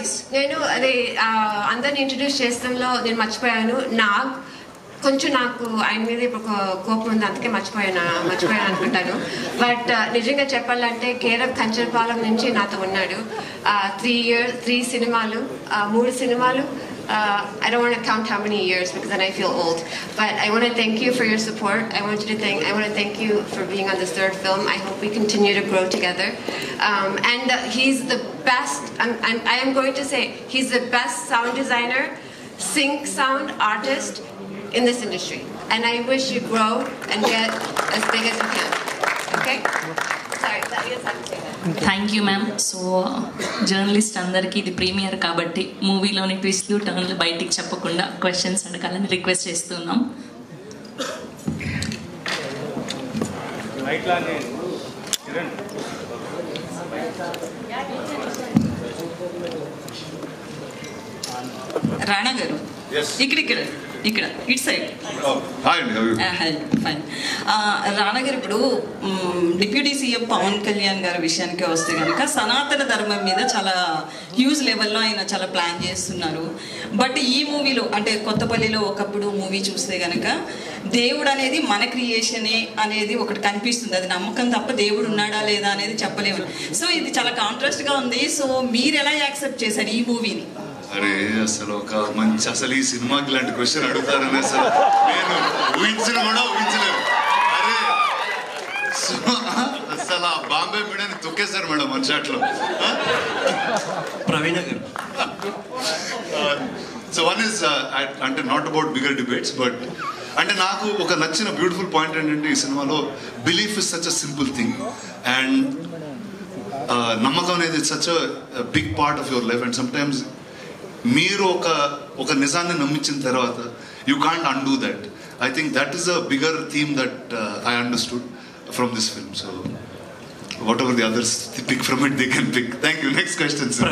Please. నేను అదే అందరిని ఇంట్రడ్యూస్ చేసడంలో నేను మర్చిపోయాను. నాకు ఆయన మీద ఇప్పుడు కోపం ఉంది, అందుకే మర్చిపోయాను అనుకుంటాను. బట్ నిజంగా చెప్పాలంటే కేరఫ్ కంచరపాలెం నుంచి నాతో ఉన్నాడు. 3 సినిమాలు, 3 సినిమాలు. I don't want to count how many years because then I feel old. But I want to thank you for your support. I want to thank you for being on this 3rd film. I hope we continue to grow together. And he's the best. I am going to say he's the best sound designer, sync sound artist in this industry. And I wish you grow and get as big as you can. Okay? Sorry, that is how to say that. Thank you ma'am. So journalist అందరికీ ఇది premier కాబట్టి మూవీలోని ట్విస్ట్లు టర్న్లు బయటికి చెప్పకుండా questions అడగాలని request చేస్తున్నాం. రాణా గారు ఇక్కడ ఇటు సైడ్. ఫైన్. రాణా గారు, ఇప్పుడు డిప్యూటీ సీఎం పవన్ కళ్యాణ్ గారి విషయానికి వస్తే కనుక సనాతన ధర్మం మీద చాలా హ్యూజ్ లెవెల్లో ఆయన చాలా ప్లాన్ చేస్తున్నారు. బట్ ఈ మూవీలో అంటే కొత్తపల్లిలో ఒకప్పుడు మూవీ చూస్తే కనుక దేవుడు అనేది మన క్రియేషనే అనేది ఒకటి కనిపిస్తుంది. అది నమ్మకం తప్ప దేవుడు ఉన్నాడా లేదా అనేది చెప్పలేము. సో ఇది చాలా కాంట్రాస్ట్గా ఉంది. సో మీరు ఎలా యాక్సెప్ట్ చేశారు ఈ మూవీని? అరే అసలు ఒక మంచి అసలు ఈ సినిమాకి ఇలాంటి క్వశ్చన్ అడుగుతారని అసలు నేను ఊహించలేము. అరే అసలు ఆ బాంబే మీడియాని తొక్కేశారు మేడం మన షాట్లో. Praveen garu. So one is అంటే not about bigger debates, but అంటే నాకు ఒక నచ్చిన బ్యూటిఫుల్ పాయింట్ ఏంటంటే ఈ సినిమాలో belief is such a simple thing and నమ్మకం అనేది such a big part of your life. And sometimes మీరు ఒక నిజాన్ని నమ్మించిన తర్వాత you can't undo that. I think that is a bigger theme that I understood from this film. So whatever the others pick from it, they can pick. Thank you. Next question, sir.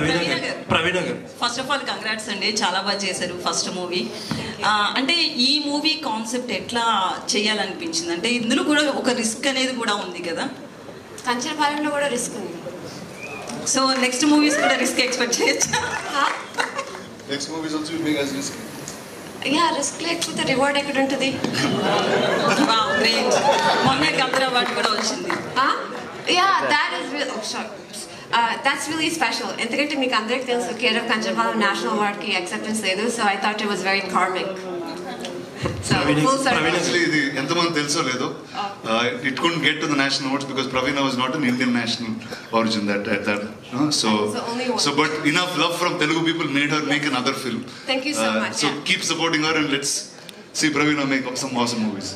Praveen గారు. First of all congrats అండి, చాలా బాగా చేశారు first movie. అంటే ఈ movie concept ఎట్లా చేయాలనిపించింది? అంటే ఇందులో కూడా ఒక రిస్క్ అనేది కూడా ఉంది కదా. కంచరపాలెంలో కూడా రిస్క్ ఉంది. సో నెక్స్ట్ మూవీస్ కూడా రిస్క్ ఎక్స్పెక్ట్ చేయొచ్చా? Next movies also will make us risk. Yeah, risk లేకపోతే రివార్డ్ ఎక్కడ ఉంటుంది? Wow, great. మొన్న కందర్ అవార్డు కూడా వచ్చింది. Yeah, that is really, sorry. That's really special. ఎందుకంటే మీకు అందరికి తెలుసు కేరఫ్ కంచరపాలెం నేషనల్ అవార్డ్ కి అక్సెప్టెన్స్ లేదు. So I thought it was very karmic. So full circle. Actually, ఇది ఎంతమంది తెలుసో లేదో, it couldn't get to the national awards because Praveena was not an Indian national origin so but enough love from Telugu people made her make another film. Thank you so much. So keep supporting her and let's see Praveena make some awesome movies.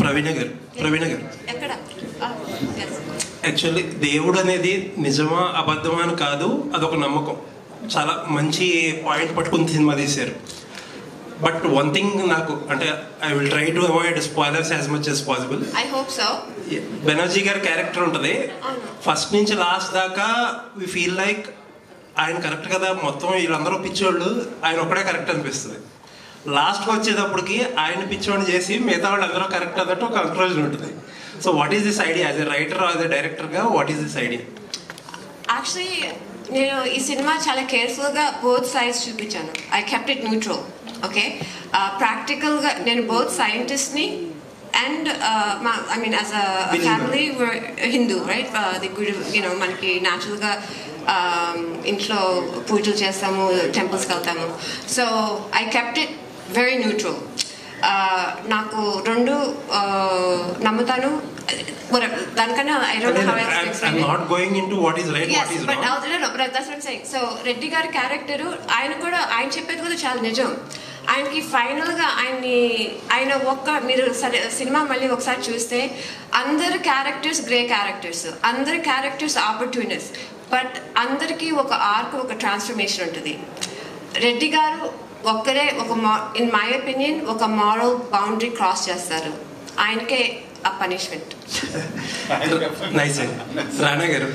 Praveen గారు. ఎక్కడ? Yes. Actually దేవుడు అనేది నిజమా అబద్ధమా అని కాదు, అదొక నమ్మకం. చాలా మంచి పాయింట్ పట్టుకుని సినిమా తీశారు. బట్ వన్ థింగ్ నాకు అంటే I will try to avoid spoilers as much as possible. I hope so. Banerjee గారి క్యారెక్టర్ ఉంటుంది, ఫస్ట్ నుంచి లాస్ట్ దాకా వి ఫీల్ లైక్ ఆయన కరెక్ట్ కదా, మొత్తం వీళ్ళందరూ పిచ్చోళ్ళు, ఆయన ఒక్కడే కరెక్ట్ అనిపిస్తుంది. లాస్ట్కి వచ్చేటప్పటికి ఆయన పిచ్చోడిని చేసి మిగతా వాళ్ళు అందరూ కరెక్ట్ అన్నట్టు ఒక కంక్లూజన్ ఉంటుంది. So what is this idea as a writer, as a డైరెక్టర్గా what is this idea? Actually నేను ఈ సినిమా చాలా కేర్ఫుల్గా బోత్ సైడ్స్ చూపించాను. I kept it neutral. Okay, ప్రాక్టికల్గా నేను బోత్ సైంటిస్ట్ని and I mean as a family Hindu, right? The good మనకి న్యాచురల్గా ఇంట్లో పూజలు చేస్తాము, టెంపుల్స్కి వెళ్తాము. So I kept it very neutral. నాకు రెండు నమ్ముతాను దానికన్నా I don't know how else to explain it. I'm not going into what is right, yes, what is but wrong. No, but that's what I'm saying. So Reddy గారి character ఆయన చెప్పేది కూడా చాలా నిజం. ఆయనకి ఫైనల్గా ఆయన మీరు సినిమా మళ్ళీ ఒకసారి చూస్తే అందరు క్యారెక్టర్స్ గ్రే క్యారెక్టర్స్, అందరు క్యారెక్టర్స్ ఆపర్చునిస్ట్, బట్ అందరికీ ఒక ఆర్క్, ఒక ట్రాన్స్ఫర్మేషన్ ఉంటుంది. రెడ్డి గారు ఒక్కరే ఇన్ మై ఒపీనియన్ ఒక మారల్ బౌండరీ క్రాస్ చేస్తారు, ఆయనకే ఆ పనిష్మెంట్. నైస్. రాణా గారు,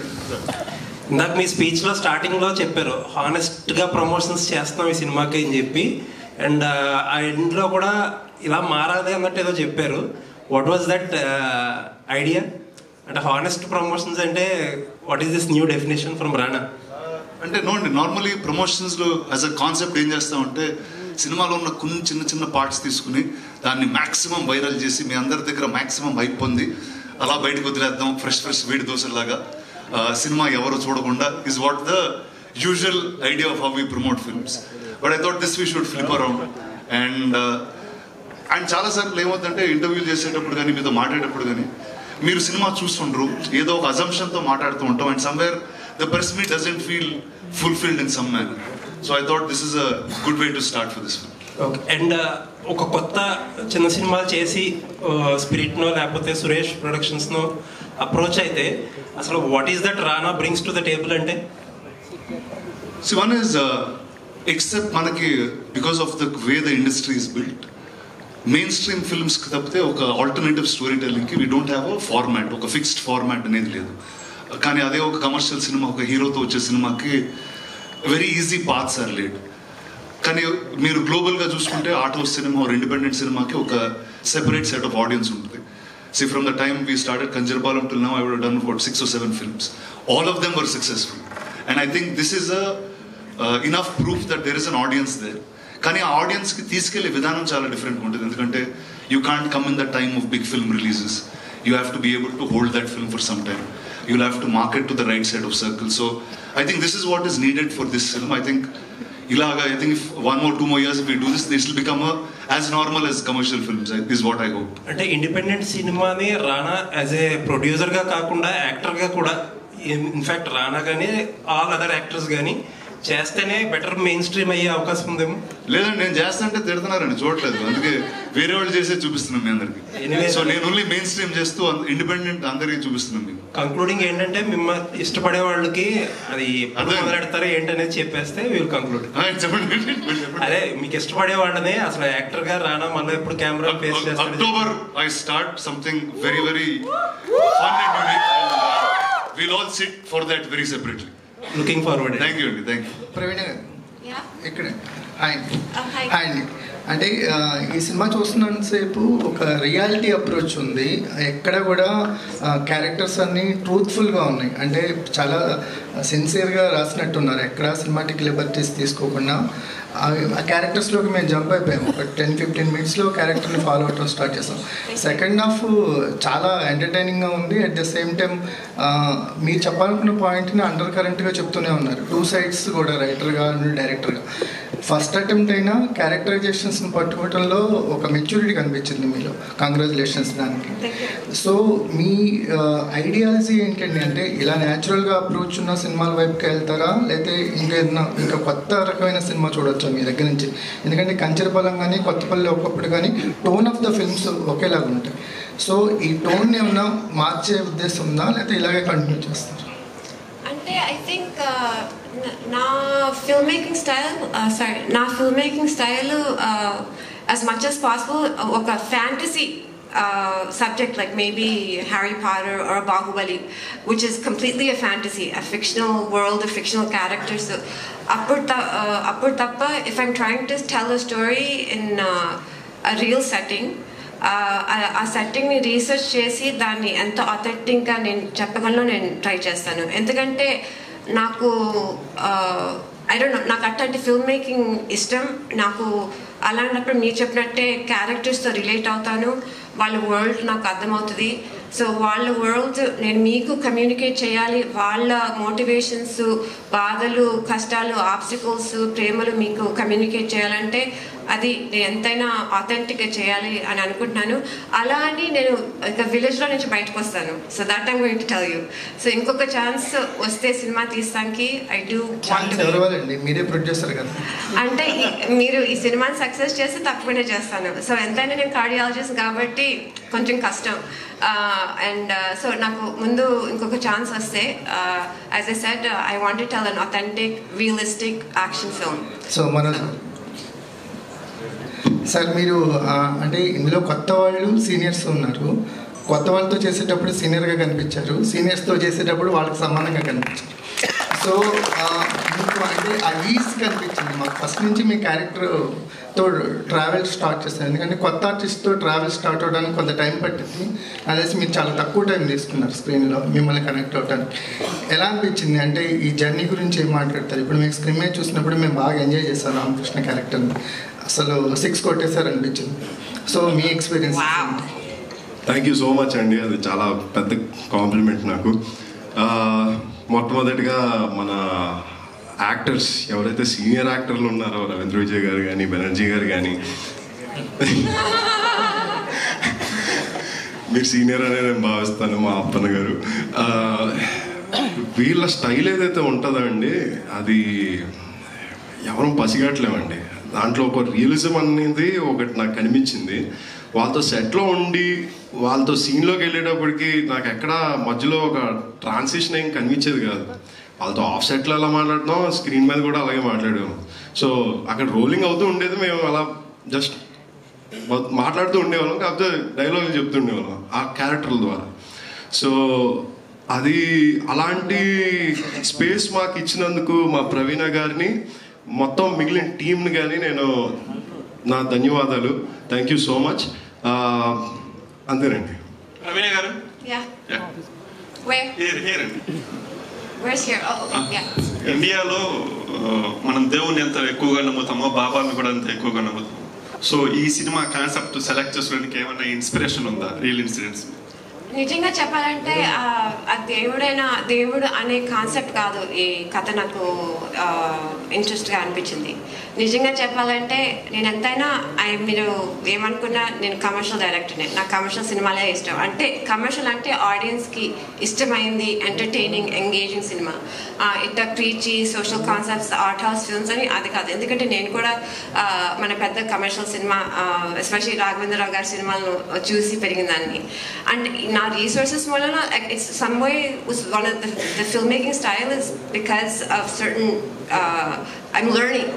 ఇందాక మీ స్పీచ్లో స్టార్టింగ్లో చెప్పారు హానెస్ట్గా ప్రమోషన్స్ చేస్తున్నాం ఈ సినిమాకి అని చెప్పి, అండ్ ఆ ఎండ్లో కూడా ఇలా మారాలి అన్నట్టు ఏదో చెప్పారు. What was that idea? అంటే హానెస్ట్ ప్రమోషన్స్ అంటే what is this new definition from Rana? అంటే నోండి నార్మలీ ప్రమోషన్స్లో యాజ్ అ కాన్సెప్ట్ ఏం చేస్తామంటే సినిమాలో ఉన్న కొన్ని చిన్న చిన్న పార్ట్స్ తీసుకుని దాన్ని మ్యాక్సిమం వైరల్ చేసి మీ అందరి దగ్గర మ్యాక్సిమం హైప్ పొంది అలా బయటకు వదిలేద్దాం ఫ్రెష్ వేడి దోశలాగా సినిమా ఎవరు చూడకుండా is what the usual idea of how we promote films. But I thought this we should flip around. And చాలాసార్లు ఏమవుతుందంటే ఇంటర్వ్యూలు చేసేటప్పుడు కానీ మీతో మాట్లాడేటప్పుడు కానీ మీరు సినిమా చూస్తుండ్రు ఏదో ఒక అజంప్షన్తో మాట్లాడుతూ ఉంటాం and somewhere the press meet doesn't feel fulfilled in some manner. So I thought this is a good way to start for this film. Okay. And ఒక కొత్త చిన్న సినిమాలు చేసి స్పిరిట్నో లేకపోతే సురేష్ ప్రొడక్షన్స్నో అప్రోచ్ అయితే అసలు what is that Rana brings to the table అంటే? See, one is, except manaki, because of the way the industry is built, mainstream films ki tapte oka alternative storytelling ki we don't have a format, oka fixed format anedi ledu. Kani ade oka commercial cinema, oka hero tho vache cinema ki very easy paths are laid. Kani meer global ga chusukunte art house cinema or independent cinema ki oka separate set of audience untundi. See, from the time we started Kanjarpalam till now, I would have done about 6 or 7 films. All of them were successful. And I think this is enough proof that there is an audience there. కానీ ఆ ఆడియన్స్కి తీసుకెళ్లే విధానం చాలా డిఫరెంట్గా ఉంటుంది. ఎందుకంటే you can't come in the time of big film releases. You have to be able to hold that film for some time. You will have to market to the right side of circle. So I think this is what is needed for this film. I think ఇలాగా I think if 1 or 2 more years if we do this, this will become as normal as commercial films, is what I hope. అంటే independent సినిమాని రానా as a ప్రొడ్యూసర్గా కాకుండా యాక్టర్గా కూడా in fact రానా కానీ all other actors కానీ చేస్తేనే బెటర్ మెయిన్ స్ట్రీమ్ అయ్యే అవకాశం ఉందేమో. లేదండి, నేను చేస్తానంటే తిడుతున్నారండి, చూడలేదు. అందుకే వేరే వాళ్ళు చేసే చూపిస్తున్నాం మీ అందరికి. సో నేను ఓన్లీ మెయిన్ స్ట్రీమ్ చేస్తూ ఇండిపెండెంట్ అందరికీ చూపిస్తున్నాం మీకు. కంక్లూడింగ్ ఏంటంటే మిమ్మల్ని ఇష్టపడే వాళ్ళకి అది మొదలెడతారా ఏంటనేది చెప్పేస్తే వీళ్ళు కంక్లూడ్. చెప్పండి. అదే మీకు ఇష్టపడే వాళ్ళని అసలు యాక్టర్ గా రానా మళ్ళీ ఎప్పుడు కెమెరా ఫేస్ చేస్తారు. October I start something very very fun and unique. We'll all sit for that very separately. Looking forward. Thank you. ప్రవీణ ఇక్కడ హాయ్ hi. హాయ్ అండి. అంటే ఈ సినిమా చూస్తున్నంతసేపు ఒక రియాలిటీ అప్రోచ్ ఉంది. ఎక్కడ కూడా క్యారెక్టర్స్ అన్నీ ట్రూత్ఫుల్గా ఉన్నాయి. అంటే చాలా సిన్సియర్గా రాసినట్టున్నారు. ఎక్కడ సినిమాటిక్ లిబర్టీస్ తీసుకోకుండా ఆ క్యారెక్టర్స్లోకి మేము జంప్ అయిపోయాము. ఒక 10-15 మినిట్స్లో క్యారెక్టర్ని ఫాలో అవటం స్టార్ట్ చేస్తాం. సెకండ్ హాఫ్ చాలా ఎంటర్టైనింగ్గా ఉంది. అట్ ద సేమ్ టైం మీరు చెప్పాలనుకున్న పాయింట్ని అండర్ కరెంట్గా చెప్తూనే ఉన్నారు. 2 sides కూడా, రైటర్గా డైరెక్టర్గా. ఫస్ట్ అటెంప్ట్ అయినా క్యారెక్టరైజేషన్స్ని పట్టుకోవడంలో ఒక మెచ్యూరిటీ కనిపించింది మీలో. కంగ్రాచులేషన్స్ దానికి. సో మీ ఐడియాలజీ ఏంటండి? అంటే ఇలా న్యాచురల్గా అప్రోచ్ ఉన్న సినిమాల వైపుకి వెళ్తారా, లేకపోతే ఇంకా కొత్త రకమైన సినిమా చూడొచ్చా మీ దగ్గర నుంచి? ఎందుకంటే కంచరపాలెం కానీ కొత్తపల్లి ఒకప్పుడు కానీ టోన్ ఆఫ్ ద ఫిల్మ్స్ ఒకేలాగా ఉంటాయి. సో ఈ టోన్ని ఏమన్నా మార్చే ఉద్దేశం ఉందా, లేకపోతే ఇలాగే కంటిన్యూ చేస్తారు? అంటే ఐ థింక్ నా film making style as much as possible ఒక fantasy subject like maybe Harry Potter or Bahubali, which is completely a fantasy, a fictional world, a fictional character. So appur tappa, if I'm trying to tell a story in a real setting, ఆ సెట్టింగ్ని research చేసి దాన్ని ఎంత అథెంటిక్గా నేను చెప్పగలను నేను try చేస్తాను. ఎందుకంటే నాకు ఐ డోంట్ నో, నాకు అట్లాంటి ఫిల్మ్ మేకింగ్ ఇష్టం. నాకు అలాంటప్పుడు మీరు చెప్పినట్టే క్యారెక్టర్స్తో రిలేట్ అవుతాను. వాళ్ళ వరల్డ్ నాకు అర్థమవుతుంది. సో వాళ్ళ వరల్డ్ నేను మీకు కమ్యూనికేట్ చేయాలి. వాళ్ళ మోటివేషన్స్, బాధలు, కష్టాలు, ఆబ్స్టికల్స్, ప్రేమలు మీకు కమ్యూనికేట్ చేయాలంటే అది నేను ఎంతైనా ఆథెంటిక్గా చేయాలి అని అనుకుంటున్నాను. అలా అని నేను ఇక విలేజ్లో నుంచి బయటకు వస్తాను. So that I'm going to tell you. So ఇంకొక ఛాన్స్ వస్తే సినిమా తీస్తానికి ఐ డూ వాంట్. మీరే ప్రొడ్యూసర్ కదా, అంటే మీరు ఈ సినిమాని సక్సెస్ చేస్తే తప్పకుండా చేస్తాను. సో ఎంతైనా నేను కార్డియాలజిస్ట్ కాబట్టి కొంచెం కష్టం. అండ్ సో నాకు ముందు ఇంకొక ఛాన్స్ వస్తే, as I said, I want to tell an authentic realistic action film. So sir మీరు అంటే ఇందులో కొత్త వాళ్ళు సీనియర్స్ ఉన్నారు. కొత్త వాళ్ళతో చేసేటప్పుడు సీనియర్గా కనిపించారు, సీనియర్స్తో చేసేటప్పుడు వాళ్ళకి సమానంగా కనిపించారు. సో మీకు అంటే ఆ ఈజ్ కనిపించింది మాకు ఫస్ట్ నుంచి. మీ క్యారెక్టర్తో ట్రావెల్ స్టార్ట్ చేస్తాను, ఎందుకంటే కొత్త ఆర్టిస్ట్తో ట్రావెల్ స్టార్ట్ అవడానికి కొంత టైం పట్టింది. అదేసి మీరు చాలా తక్కువ టైం తీసుకున్నారు స్క్రీన్లో మిమ్మల్ని కనెక్ట్ అవ్వడానికి. ఎలా అనిపించింది అంటే ఈ జర్నీ గురించి ఏం మాట్లాడతారు? ఇప్పుడు మీకు స్క్రీన్ మీద చూసినప్పుడు మేము బాగా ఎంజాయ్ చేస్తాం రామకృష్ణ క్యారెక్టర్ని, అసలు 6 కొట్టేసారు అనిపించింది. So me experience. Thank you so much అండి, అది చాలా పెద్ద కాంప్లిమెంట్ నాకు. మొట్టమొదటిగా మన యాక్టర్స్ ఎవరైతే సీనియర్ యాక్టర్లు ఉన్నారో, రవీంద్ర విజయ్ గారు కానీ, బెనర్జీ గారు కానీ, మీరు సీనియర్ అనే నేను భావిస్తాను, మా అప్పన్న గారు. వీళ్ళ స్టైల్ ఏదైతే ఉంటుందో అండి, అది ఎవరూ పసిగట్టలేమండి. దాంట్లో ఒక రియలిజం అనేది ఒకటి నాకు కనిపించింది. వాళ్ళతో సెట్లో ఉండి వాళ్ళతో సీన్లోకి వెళ్ళేటప్పటికి నాకు ఎక్కడ మధ్యలో ఒక ట్రాన్సిషన్ ఏం కనిపించేది కాదు. వాళ్ళతో ఆఫ్ సెట్లో ఎలా మాట్లాడుతున్నాం, స్క్రీన్ మీద కూడా అలాగే మాట్లాడాము. సో అక్కడ రోలింగ్ అవుతూ ఉండేది, మేము అలా జస్ట్ మాట్లాడుతూ ఉండేవాళ్ళం, కాకపోతే డైలాగులు చెప్తూ ఉండేవాళ్ళం ఆ క్యారెక్టర్ల ద్వారా. సో అది అలాంటి స్పేస్ మాకు ఇచ్చినందుకు మా ప్రవీణ గారిని, మొత్తం మిగిలిన టీంని కానీ నేను నా ధన్యవాదాలు. Thank you so much. అంతేనండి. ప్రవీణ గారు ఇండియాలో మనం దేవుణ్ణి ఎంత ఎక్కువగా నమ్ముతామో బాబాని కూడా అంత ఎక్కువగా నమ్ముతాం. సో ఈ సినిమా కాన్సెప్ట్ సెలెక్ట్ చేసుకోవడానికి ఏమైనా ఇన్స్పిరేషన్ ఉందా, రియల్ ఇన్సిడెంట్స్? నిజంగా చెప్పాలంటే ఆ దేవుడు అనే కాన్సెప్ట్ కాదు ఈ కథ నాకు ఇంట్రెస్ట్గా అనిపించింది. నిజంగా చెప్పాలంటే నేను ఎంతైనా మీరు ఏమనుకున్నా నేను కమర్షియల్ డైరెక్టర్నే, నాకు కమర్షియల్ సినిమాలే ఇష్టం. అంటే కమర్షియల్ అంటే ఆడియన్స్కి ఇష్టమైంది, ఎంటర్టైనింగ్, ఎంగేజింగ్ సినిమా. ఇట్లా preachy social concepts, art house films అని అది కాదు. ఎందుకంటే నేను కూడా మన పెద్ద కమర్షియల్ సినిమా, ఎస్పెషల్లీ రాఘవేంద్రరావు గారి సినిమాలను చూసి పెరిగిందాన్ని. అండ్ నా resources model, it's some way was one of the filmmaking style is because of certain I'm learning.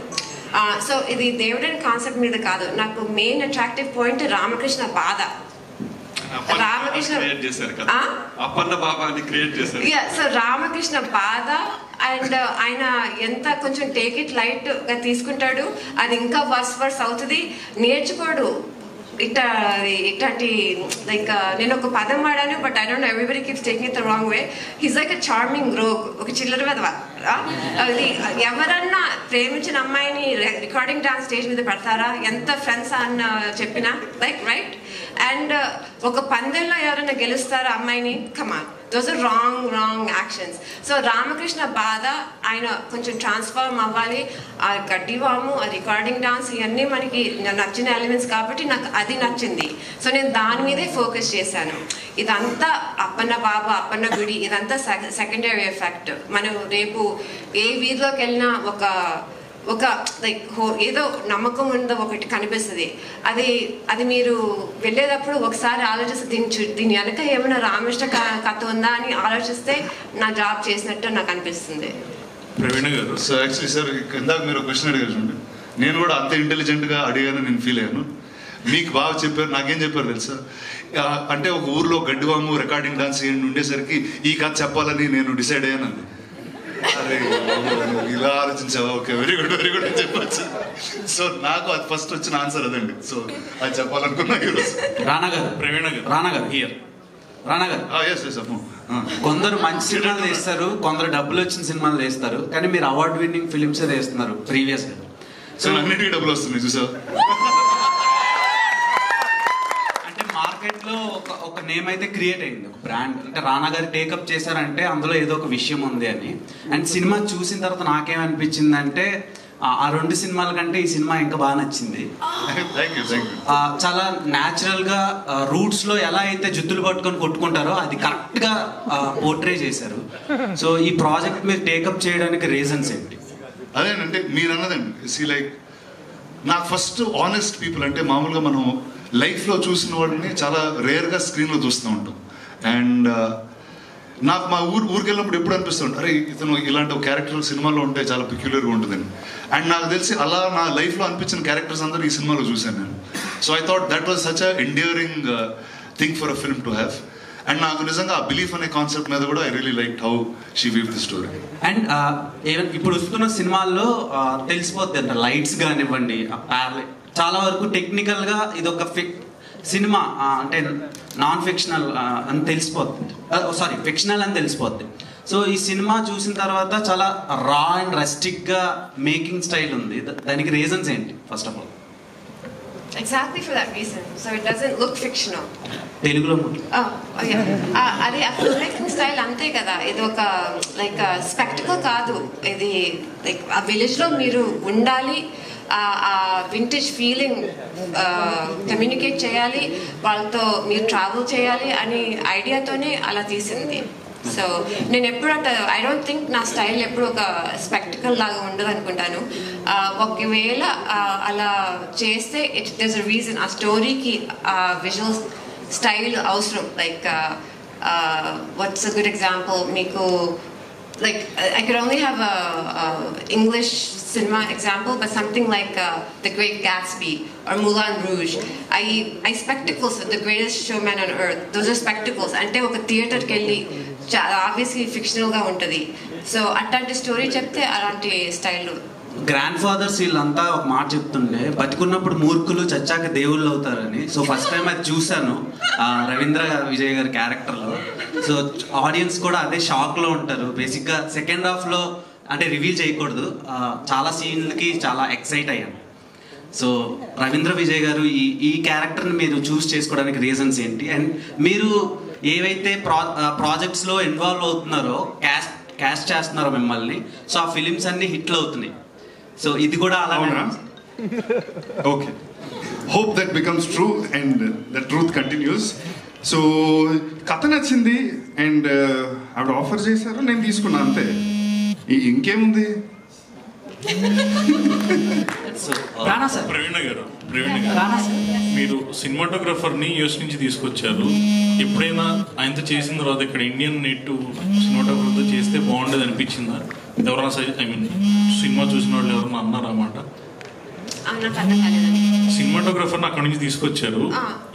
So the Devudu concept మీద కాదు, నాకు మెయిన్ అట్రాక్టివ్ పాయింట్ రామకృష్ణ బాధ. రామకృష్ణ క్రియేట్ చేశారు కదా, అప్పన్న బాబాని క్రియేట్ చేశారు. సో రామకృష్ణ బాధ అండ్ ఆయన ఎంత కొంచెం టేక్ ఇట్ లైట్ గా తీసుకుంటాడు, అది ఇంకా వర్స్ అవుతుంది, నేర్చుకోడు. ఇట్లాంటి లైక్ నేను ఒక పదం వాడాను, but I don't know, everybody keeps taking it the wrong way. He's like a charming rogue, ఒక చిల్లర వెధవ. అది ఎవరన్నా ప్రేమించిన అమ్మాయిని రికార్డింగ్ డాన్స్ స్టేజ్ మీద పెడతారా, ఎంత ఫ్రెండ్స్ అని చెప్పినా, లైక్ రైట్. అండ్ ఒక పందెంలో ఎవరైనా గెలుస్తారా అమ్మాయిని, come on, those are wrong actions. So Ramakrishna బాధ, ఆయన కొంచెం ట్రాన్స్ఫార్మ్ అవ్వాలి. ఆ గడ్డివాము, ఆ రికార్డింగ్ డాన్స్, ఇవన్నీ మనకి నచ్చిన ఎలిమెంట్స్ కాబట్టి నాకు అది నచ్చింది. సో నేను దాని మీదే ఫోకస్ చేశాను. ఇదంతా అప్పన్న బాబా, అప్పన్న గుడి, ఇదంతా సెకండరీ ఎఫెక్ట్. మనం రేపు ఏ వీధిలోకి వెళ్ళినా ఒక లైక్ ఏదో నమ్మకం ఉందో ఒకటి కనిపిస్తుంది. అది మీరు వెళ్ళేటప్పుడు ఒకసారి ఆలోచిస్తే దీని వెనక ఏమైనా రామకృష్ణ కథ ఉందా అని ఆలోచిస్తే నా జాబ్ చేసినట్టు నాకు అనిపిస్తుంది. ప్రవీణ గారు, సార్ యాక్చువల్లీ సార్ ఇందాక మీరు క్వశ్చన్ అడిగారు చూడండి, నేను కూడా అంత ఇంటెలిజెంట్గా అడిగాను, నేను ఫీల్ అయ్యాను. మీకు బాగా చెప్పారు. నాకేం చెప్పారు తెలుసా, అంటే ఒక ఊర్లో గడ్డివాము రికార్డింగ్ డాన్స్ ఉండేసరికి ఈ కథ చెప్పాలని నేను డిసైడ్ అయ్యాను. అరే ఇలా ఆలోచించావా, ఓకే, వెరీ గుడ్ అని చెప్పచ్చు. సో నాకు అది ఫస్ట్ వచ్చిన ఆన్సర్ అదండి. సో అది చెప్పాలనుకున్నా ఈరోజు. రానా గారు, ప్రవీణ గారు, రానా గారు హియర్. రానా గారు, కొందరు మంచి సినిమాలు తీస్తారు, కొందరు డబ్బులు వచ్చిన సినిమాలు తీస్తారు, కానీ మీరు అవార్డు విన్నింగ్ ఫిలిమ్స్ తీస్తున్నారు ప్రీవియస్ గా. సో అన్నిటికీ డబ్బులు వస్తున్నాయి చూసావు. అంటే మార్కెట్ లో ఒక నేమ్ అయితే క్రియేట్ అయింది, ఒక బ్రాండ్. అంటే రానా గారు టేకప్ చేశారంటే అందులో ఏదో ఒక విషయం ఉంది అని. అండ్ సినిమా చూసిన తర్వాత నాకేమనిపించింది అంటే ఆ 2 సినిమాల కంటే ఈ సినిమా ఇంకా బాగా నచ్చింది. చాలా న్యాచురల్ గా రూట్స్ లో ఎలా అయితే జుత్తులు పట్టుకొని కొట్టుకుంటారో అది కరెక్ట్ గా పోర్ట్రే చేశారు. సో ఈ ప్రాజెక్ట్ మీరు టేకప్ చేయడానికి రీజన్స్ ఏంటి? అదేనంటే మీరు అన్నదండి, లైక్ నాకు ఫస్ట్ ఆనెస్ట్ పీపుల్ అంటే మామూలుగా మనం లైఫ్లో చూసిన వాళ్ళని చాలా రేర్గా స్క్రీన్లో చూస్తూ ఉంటాం. అండ్ నాకు మా ఊరికి వెళ్ళినప్పుడు ఎప్పుడు అనిపిస్తుంది, అరే ఇతను ఇలాంటి ఒక క్యారెక్టర్ సినిమాలో ఉంటే చాలా పెక్యులర్గా ఉంటుందని. అండ్ నాకు తెలిసి అలా నా లైఫ్లో అనిపించిన క్యారెక్టర్స్ అందరూ ఈ సినిమాలో చూశాను నేను. So I thought that was such a enduring thing for a film to have. And నాకు నిజంగా ఆ బిలీఫ్ అనే కాన్సెప్ట్ మీద కూడా I really like how she weave the story. And ఇప్పుడు వస్తున్న సినిమాల్లో తెలిసిపోద్ది అంట, లైట్స్ కానివ్వండి, చాలా వరకు టెక్నికల్గా ఇది ఒక సినిమా అంటే నాన్ ఫిక్షనల్ అని తెలిసిపోద్ది, సారీ ఫిక్షనల్ అని తెలిసిపోద్ది. సో ఈ సినిమా చూసిన తర్వాత చాలా రా అండ్ రస్టిక్గా మేకింగ్ స్టైల్ ఉంది. దానికి రీజన్స్ ఏంటి first of all? Exactly for that reason. So it doesn't look fictional. తెలుగులో అది ఆ ఫిల్మ్ మేకింగ్ స్టైల్ అంతే కదా. ఇది ఒక లైక్ స్పెక్టికల్ కాదు. ఇది లైక్ ఆ విలేజ్లో మీరు ఉండాలి, ఆ వింటేజ్ ఫీలింగ్ కమ్యూనికేట్ చేయాలి, వాళ్ళతో మీరు ట్రావెల్ చేయాలి అనే ఐడియాతోనే అలా తీసింది. సో నేను ఎప్పుడు అంటే ఐ డోంట్ థింక్ నా స్టైల్ ఎప్పుడు ఒక స్పెక్టికల్ లాగా ఉండదు అనుకుంటాను. ఒకవేళ అలా చేస్తే there's a reason. ఆ స్టోరీకి విజువల్ స్టైల్ అవసరం. Like what's a good example మీకు, like I could only have a English cinema example, but something like The Great Gatsby or Moulin Rouge. I spectacles, The Greatest Showman on Earth. Those are spectacles. Ante oka theater ki velli obviously fictional ga untadi. So attanti story chepte alanti style. Grandfathers వీళ్ళంతా ఒక మాట చెప్తుండే, బతికున్నప్పుడు మూర్ఖులు చచ్చాక దేవుళ్ళు అవుతారని. So first time అది చూశాను రవీంద్ర విజయ్ గారి క్యారెక్టర్లో. సో ఆడియన్స్ కూడా అదే షాక్లో ఉంటారు. బేసిక్గా సెకండ్ హాఫ్లో అంటే రివీల్ చేయకూడదు, చాలా సీన్లకి చాలా ఎక్సైట్ అయ్యాను. సో రవీంద్ర విజయ్ గారు ఈ క్యారెక్టర్ని మీరు చూస్ చేసుకోవడానికి రీజన్స్ ఏంటి? అండ్ మీరు ఏవైతే ప్రాజెక్ట్స్లో ఇన్వాల్వ్ అవుతున్నారో, క్యాస్ట్ చేస్తున్నారో మిమ్మల్ని, సో ఆ ఫిలిమ్స్ అన్ని హిట్లు అవుతున్నాయి. సో ఇది కూడా అలాగే. Okay, hope that becomes true and the truth continuous. So కథ నచ్చింది అండ్ ఆవిడ ఆఫర్ చేశారు, నేను తీసుకున్నా అంతే. ఇంకేముంది? ప్రవీణ గారు మీరు సినిమాటోగ్రఫర్ని యూఎస్ నుంచి తీసుకొచ్చారు. ఎప్పుడైనా ఆయనతో చేసిన తర్వాత ఇక్కడ ఇండియన్ నేటివ్ సినిమాటోగ్రఫర్తో చేస్తే బాగుండేది అనిపించిందా? ఎవరైనా ఐ మీన్ సినిమా చూసిన వాళ్ళు ఎవరన్నా అన్నారా అన్నమాట? సినిమాటోగ్రఫర్ని అక్కడి నుంచి తీసుకొచ్చారు,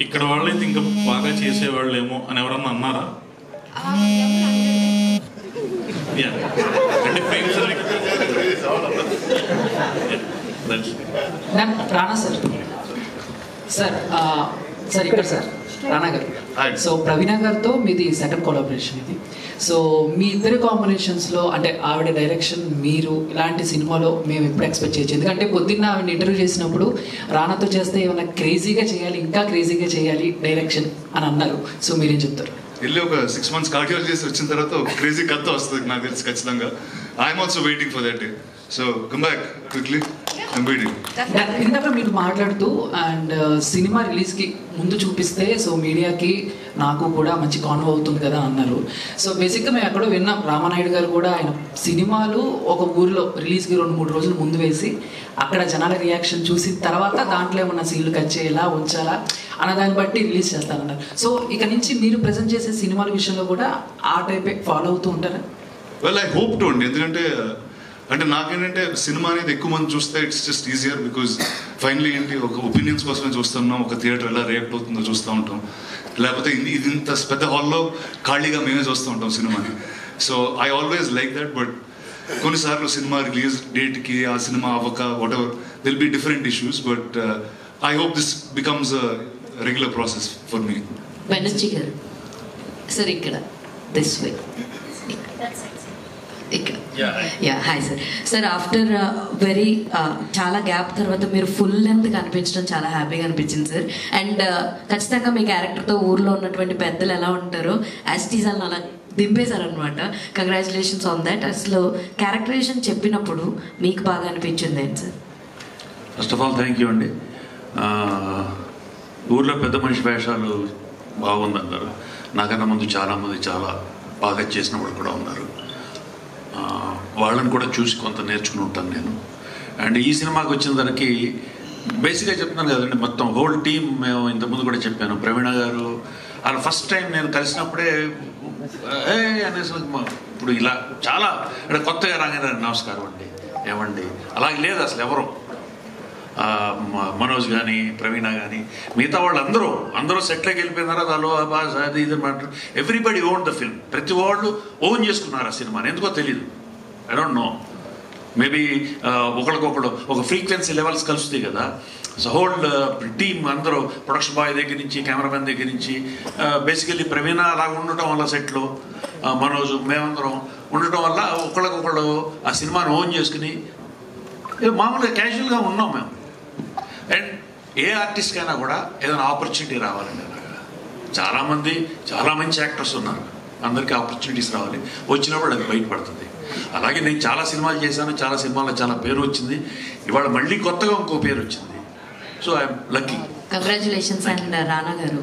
ఇక్కడ వాళ్ళైతే ఇంకా బాగా చేసేవాళ్ళేమో అని ఎవరన్నా అన్నారా? అంటే రానా సార్ ఇక్కడ సార్ రానా గారు. సో ప్రవీణ గారితో మీది సెకండ్ కొలాబరేషన్ ఇది. సో మీ ఇద్దరి కాంబినేషన్స్లో అంటే ఆవిడ డైరెక్షన్, మీరు ఇలాంటి సినిమాలో మేము ఎప్పుడు ఎక్స్పెక్ట్ చేయొచ్చు? ఎందుకంటే పొద్దున్న ఆవిడ ఇంటర్వ్యూ చేసినప్పుడు రానాతో చేస్తే ఏమైనా క్రేజీగా చేయాలి, ఇంకా క్రేజీగా చేయాలి డైరెక్షన్ అని అన్నారు. సో మీరేం చెప్తారు? వెళ్ళి ఒక 6 months కార్డియో చేసి వచ్చిన తర్వాత ఒక క్రేజీ కథ వస్తుంది నాకు తెలిసి ఖచ్చితంగా. I'm also waiting for that day. So come back quickly, I'm waiting. ఇందాక మీరు మాట్లాడుతూ అండ్ సినిమా రిలీజ్కి ముందు చూపిస్తే సో మీడియాకి నాకు కూడా మంచి కాన్వో అవుతుంది కదా అన్నారు. సో బేసిక్గా మేము ఎక్కడో విన్నాం, రామానాయుడు గారు కూడా ఆయన సినిమాలు ఒక ఊరిలో రిలీజ్కి 2-3 రోజులు ముందు వేసి అక్కడ జనాల రియాక్షన్ చూసిన తర్వాత దాంట్లో ఏమన్నా సీన్లు కట్ చేయాలా ఉంచాలా అన్న దాన్ని బట్టి రిలీజ్ చేస్తారన్నారు. సో ఇక నుంచి మీరు ప్రజెంట్ చేసే సినిమాల విషయంలో కూడా ఆ టైపే ఫాలో అవుతూ ఉంటారా? వెల్ ఐ హోప్ టు అండి. ఎందుకంటే అంటే నాకేంటంటే సినిమా అనేది ఎక్కువ మంది చూస్తే it's just easier, because finally ఏంటి ఒక ఒపీనియన్స్ కోసమే చూస్తున్నాం, ఒక థియేటర్ ఎలా రియాక్ట్ అవుతుందో చూస్తూ ఉంటాం, లేకపోతే ఇది ఇంత పెద్ద హాల్లో ఖాళీగా మేమే చూస్తూ ఉంటాం సినిమాని. So I always like that. But కొన్నిసార్లు సినిమా రిలీజ్ డేట్కి ఆ సినిమా అవ్వక whatever will be different issues. But I hope this becomes a regular process for me. Banerjee garu sir ఇక్కడ దిస్ వే ఇక్కడ hi sir. Sir after very చాలా gap తర్వాత మీరు full length కనిపించడం చాలా హ్యాపీగా అనిపించింది సార్. అండ్ ఖచ్చితంగా మీ క్యారెక్టర్తో ఊర్లో ఉన్నటువంటి పెద్దలు ఎలా ఉంటారో యాస్టీజాలను అలా దింపేశారనమాట. Congratulations on that. అసలు క్యారెక్టరైజేషన్ చెప్పినప్పుడు మీకు బాగా అనిపించింది ఏంటి sir? First of all thank you అండి. ఊర్లో పెద్ద మనిషి వేషాలు బాగుందన్నారు. నాకన్నా ముందు చాలామంది చాలా బాగా చేసిన వాళ్ళు కూడా ఉన్నారు. వాళ్ళని కూడా చూసి కొంత నేర్చుకుని ఉంటాను నేను. అండ్ ఈ సినిమాకి వచ్చిన దానికి బేసిక్గా చెప్తున్నాను కదండి, మొత్తం హోల్ టీమ్. మేము ఇంతకుముందు కూడా చెప్పాను, ప్రవీణ గారు అలా ఫస్ట్ టైం నేను కలిసినప్పుడే అనేసి ఇప్పుడు ఇలా చాలా అంటే కొత్తగా రాగానే నమస్కారం అండి, ఏమండి అలాగే లేదు అసలు ఎవరు. మనోజ్ కానీ ప్రవీణ కానీ మిగతా వాళ్ళు అందరూ సెట్లోకి వెళ్ళిపోయినారు. అది ఇది అంటారు. Everybody own the film. ప్రతి వాళ్ళు ఓన్ చేసుకున్నారు ఆ సినిమాని. ఎందుకో తెలీదు, ఐ డోంట్ నో. మేబీ ఒకరికొకడు ఒక ఫ్రీక్వెన్సీ లెవెల్స్ కలుస్తాయి కదా. సో హోల్ టీమ్ అందరూ ప్రొడక్షన్ బాయ్ దగ్గర నుంచి కెమెరామెన్ దగ్గర నుంచి బేసికలీ ప్రవీణ అలా ఉండటం వల్ల సెట్లో మనోజ్ మేమందరం ఉండటం వల్ల ఒకళ్ళకొకళ్ళు ఆ సినిమాని ఓన్ చేసుకుని మామూలుగా క్యాజువల్గా ఉన్నాం మేము. అండ్ ఏ ఆర్టిస్ట్కైనా కూడా ఏదైనా ఆపర్చునిటీ రావాలండి. చాలా మంచి యాక్టర్స్ ఉన్నారు, అందరికీ ఆపర్చునిటీస్ రావాలి. వచ్చినప్పుడు అది బయటపడుతుంది. అలాగే నేను చాలా సినిమాలు చేశాను, చాలా సినిమాల్లో చాలా పేరు వచ్చింది. ఇవాళ మళ్ళీ కొత్తగా ఇంకో పేరు వచ్చింది. So I'm lucky. Congratulations and రానా గారు.